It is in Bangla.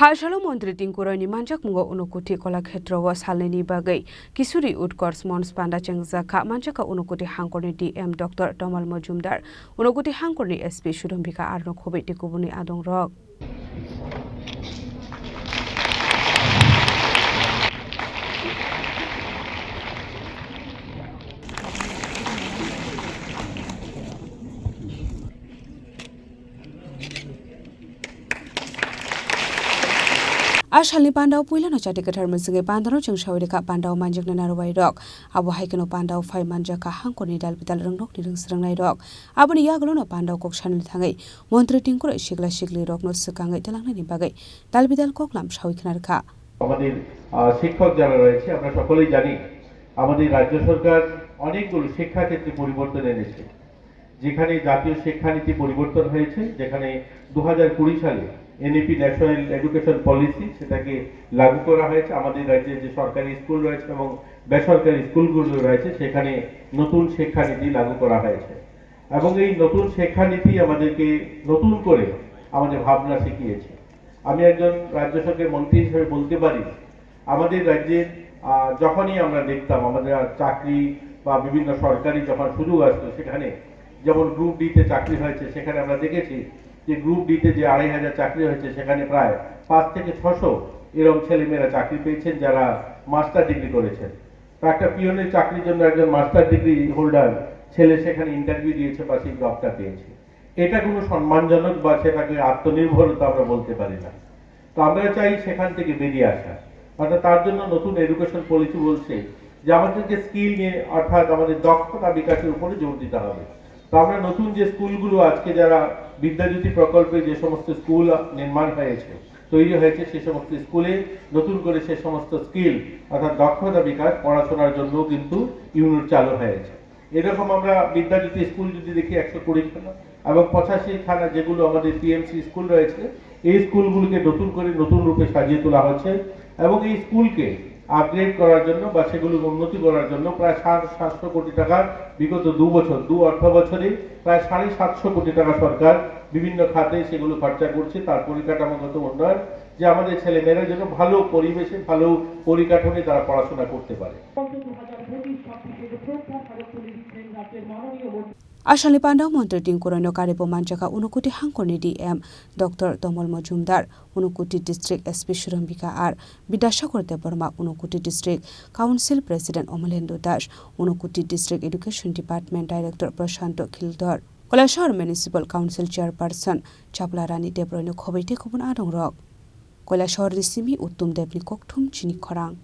Halshalo Montri Tingkurani Manjak Mungo Unukuti Kolakshetra wa Salini Bagai Kisuri Utcourse Mons Panda Chengzaka Manjaka Unukuti Hangkorni DM Dr. Tomal Majumdar Unukuti Hangkorni SP Shudombika Arno Khobeti Kubuni Adong Rock Ashalni Pandau Puilano Chatikatar Musinge Pandano Chung Shawika Pandau Manjak Nanarway Rock, Abu Haikano Pandau Fai Manjaka Hankoni Dalpital Rungok Nidung Srangai Rock, Abuni Yagalono Pandau Kok Channel Tangai, Montri Tingkur Shigla Shigli Rock no Sukangai Talangani Bagay, Dalpital Koklam Shawikanarka. আমাদের শিক্ষক যারা রয়েছে আমরা সকলেই জানি আমাদের রাজ্য সরকার অনেকগুলো শিক্ষা ক্ষেত্রে পরিবর্তন এনেছে যেখানে জাতীয় শিক্ষানীতি পরিবর্তন হয়েছে যেখানে 2020 সালে এনইপি ন্যাশনাল এডুকেশন পলিসি সেটাকে লাগু করা হয়েছে আমাদের রাজ্যে যে সরকারি স্কুল রয়েছে এবং বেসরকারি স্কুলগুলো রয়েছে সেখানে নতুন শিক্ষানীতি লাগু করা হয়েছে এবং এই নতুন শিক্ষানীতি আমাদেরকে নতুন করে আমাদের ভাবনা শিখিয়েছে আমি একজন রাজ্য সরকারের মন্ত্রী হিসেবে বলতে পারি আমাদের রাজ্যের যখনই আমরা দেখতাম আমাদের চাকরি বা বিভিন্ন সরকারি যখন সুযোগ আসতো সেখানে যেমন গ্রুপ ডি তে চাকরি হয়েছে সেখানে আমরা দেখেছি যে গ্রুপ ডি তে যে 2500 চাকরি হয়েছে সেখানে প্রায় 5 থেকে 600 এরকম ছেলেমেয়েরা চাকরি পেয়েছেন যারা মাস্টার ডিগ্রি করেছেন তো একটা পিওনের চাকরির জন্য একজন মাস্টার ডিগ্রি হোল্ডার ছেলে সেখানে ইন্টারভিউ দিয়েছে বা সেই জবটা পেয়েছে এটা কোনো সম্মানজনক বা সেটাকে আত্মনির্ভরতা আমরা বলতে পারি না তো আমরা চাই সেখান থেকে বেরিয়ে আসা অর্থাৎ তার জন্য নতুন এডুকেশন পলিসি বলছে যে আমাদেরকে স্কিল নিয়ে অর্থাৎ আমাদের দক্ষতা বিকাশের উপরে জোর দিতে হবে তো আমরা নতুন যে স্কুলগুলো আজকে যারা বিদ্যাজ্যোতি প্রকল্পে যে সমস্ত স্কুল নির্মাণ হয়েছে তৈরি হয়েছে সেই সমস্ত স্কুলে নতুন করে সেই সমস্ত স্কিল অর্থাৎ দক্ষতা বিকাশ পড়াশোনার জন্য কিন্তু ইউনিট চালু হয়েছে এরকম আমরা বিদ্যাজ্যোতি স্কুল যদি দেখি 120 খানা এবং 85 খানা যেগুলো আমাদের পিএমসি স্কুল রয়েছে এই স্কুলগুলোকে নতুন রূপে সাজিয়ে তোলা হচ্ছে এবং এই স্কুলকে আপগ্রেড করার জন্য বা সেগুলোকে উন্নতি করার জন্য প্রায় 700 কোটি টাকা বিগত 2 অর্থ বছরে প্রায় 750 কোটি টাকা সরকার বিভিন্ন খাতে সেগুলো খরচা করছে তার পরিকাঠামোগত উন্নয়ন যে আমাদের ছেলেমেয়েরা যেন ভালো পরিবেশে ভালো পরিকাঠামোয় তারা পড়াশোনা করতে পারে Ashalni Pandau Montri Tingkurani Karipo Manjaka Unukuti Hangkorni DM Dr. Tomal Majumdar Unukuti District SP Shudombika R Bidashakur Deborma Unukuti District Council President Omalendo Dash Unukuti District Education Department Director Prashanto Khildar Kolashahar Municipal Council Chairperson Chaplarani Debroino Khobeti Kubun Adong Rock Kolashahar Risimi Uttum Debni Kokthum Chini Khorang